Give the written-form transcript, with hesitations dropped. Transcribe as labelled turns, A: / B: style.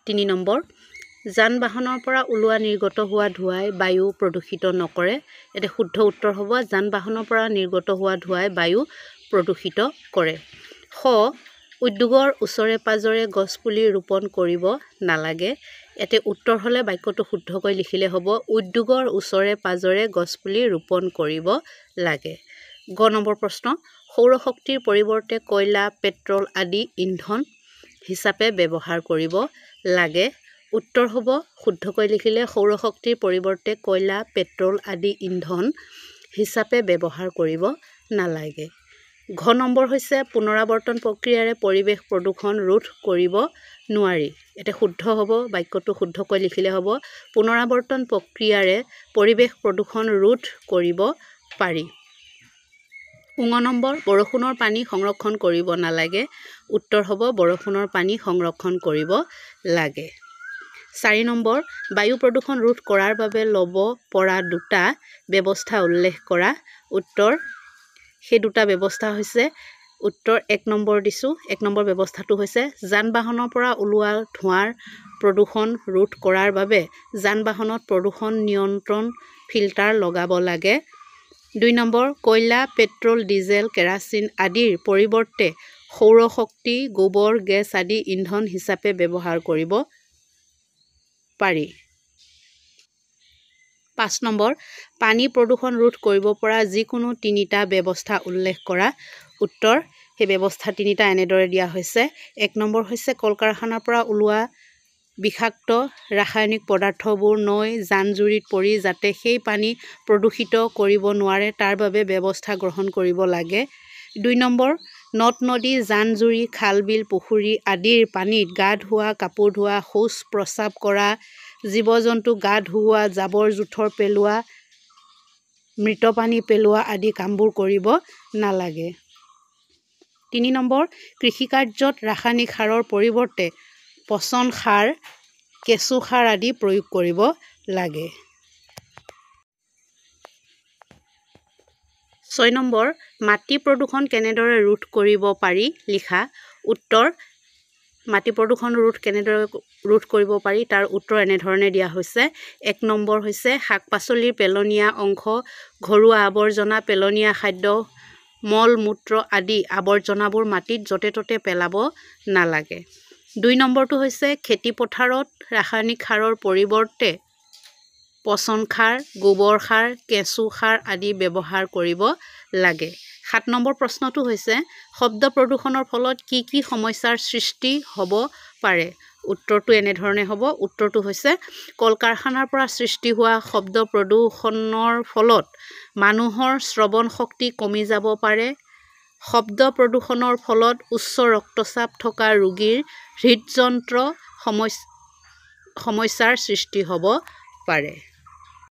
A: 3 number যান বাহনৰ পৰা ওলোৱা নিৰ্গত হোৱা ধোঁৱাই বায়ু প্ৰদূষিত নকৰে। এতে শুদ্ধ উত্তৰ হ'ব যান বাহনৰ পৰা নিৰ্গত হোৱা ধোঁৱাই বায়ু প্ৰদূষিত কৰে। খ উদ্যোগৰ ওচৰে পাজৰে গছপুলি ৰোপণ কৰিব নালাগে। এতে উত্তৰ হ'লে বাক্যটো শুদ্ধকৈ লিখিলে হ'ব উদ্যোগৰ ওচৰে পাজৰে গছপুলি ৰোপণ কৰিব লাগে। গ নম্বৰ প্ৰশ্ন সৌৰশক্তিৰ পৰিৱৰ্তে কয়লা পেট্ৰল আদি ইন্ধন হিচাপে ব্যৱহাৰ কৰিব লাগে। উত্তৰ হ'ব শুদ্ধকৈ লিখিলে সৌৰশক্তিৰ পৰিৱৰ্তে কয়লা পেট্ৰল আদি ইন্ধন হিচাপে ব্যৱহাৰ কৰিব নালাগে। ঘ নম্বৰ হৈছে পুনৰাৱৰ্তন প্ৰক্ৰিয়াৰে পৰিৱেশ প্ৰদূষণ ৰোধ কৰিব নোৱাৰি। এতে শুদ্ধ হ'ব বাক্যটো শুদ্ধকৈ লিখিলে হ'ব পুনৰাৱৰ্তন প্ৰক্ৰিয়াৰে পৰিৱেশ প্ৰদূষণ ৰোধ কৰিব পাৰি। ঙ নম্বৰ বৰষুণৰ পানী সংৰক্ষণ কৰিব নালাগে। উত্তৰ হ'ব বৰষুণৰ পানী সংৰক্ষণ কৰিব লাগে। 4 নম্বৰ বায়ু প্ৰদূষণ ৰোধ কৰাৰ বাবে ল'ব পৰা দুটা ব্যৱস্থা উল্লেখ কৰা। উত্তৰ সেই দুটা ব্যৱস্থা হৈছে উত্তৰ 1 নম্বৰ দিছোঁ। 1 নম্বৰ ব্যৱস্থাটো হৈছে যান বাহনৰ পৰা ওলোৱা ধোঁৱাৰ প্ৰদূষণ ৰোধ কৰাৰ বাবে যান বাহনত প্ৰদূষণ নিয়ন্ত্ৰণ ফিল্টাৰ লগাব লাগে। 2 নম্বৰ কয়লা পেট্ৰল ডিজেল কেৰাচিন আদিৰ পৰিৱৰ্তে সৌৰশক্তি গোবৰ গেছ আদি ইন্ধন হিচাপে ব্যৱহাৰ কৰিব পাৰি। 5 নম্বৰ পানী প্ৰদূষণ ৰোধ কৰিব পৰা যিকোনো 3টা ব্যৱস্থা উল্লেখ কৰা। উত্তৰ সেই ব্যৱস্থা 3টা এনেদৰে দিয়া হৈছে। 1 নম্বৰ হৈছে কল কাৰখানাৰ পৰা ওলোৱা বিষাক্ত ৰাসায়নিক পদাৰ্থবোৰ নৈ জান-জুৰিত পৰি যাতে সেই পানী প্ৰদূষিত কৰিব নোৱাৰে তাৰ বাবে ব্যৱস্থা গ্ৰহণ কৰিব লাগে। 2 নম্বৰ নদ-নদী জান-জুৰি খাল-বিল পুখুৰী আদিৰ পানীত গা ধোৱা কাপোৰ ধোৱা শৌচ প্ৰস্ৰাৱ কৰা জীৱ-জন্তু গা ধুওৱা জাবৰ-জোথৰ পেলোৱা মৃত পানী পেলোৱা আদি কামবোৰ কৰিব নালাগে। 3 নম্বৰ কৃষিকাৰ্যত ৰাসায়নিক সাৰৰ পৰিৱৰ্তে পচন সাৰ কেঁচু সাৰ আদি প্ৰয়োগ কৰিব লাগে। 6 নম্বৰ মাটি প্ৰদূষণ কেনেদৰে ৰোধ কৰিব পাৰি লিখা। উত্তৰ মাটি প্ৰদূষণ কেনেদৰে ৰোধ কৰিব পাৰি তাৰ উত্তৰ এনেধৰণে দিয়া হৈছে। 1 নম্বৰ হৈছে শাক পাচলিৰ পেলনীয়া অংশ ঘৰুৱা আৱৰ্জনা পেলনীয়া খাদ্য মল মূত্ৰ আদি আৱৰ্জনাবোৰ মাটিত য'তে ত'তে পেলাব নালাগে। 2 নম্বৰটো হৈছে খেতি পথাৰত ৰাসায়নিক সাৰৰ পৰিৱৰ্তে পচন সাৰ গোবৰ সাৰ কেঁচু সাৰ আদি ব্যৱহাৰ কৰিব লাগে। 7 নম্বৰ প্ৰশ্নটো হৈছে শব্দ প্ৰদূষণৰ ফলত কি কি সমস্যাৰ সৃষ্টি হ'ব পাৰে। উত্তৰটো এনেধৰণে হ'ব। উত্তৰটো হৈছে কল কাৰখানাৰ পৰা সৃষ্টি হোৱা শব্দ প্ৰদূষণৰ ফলত মানুহৰ শ্ৰৱণ শক্তি কমি যাব পাৰে। শব্দ প্ৰদূষণৰ ফলত উচ্চ ৰক্তচাপ থকা ৰোগীৰ হৃদযন্ত্ৰ সমস্যাৰ সৃষ্টি হ'ব পাৰে।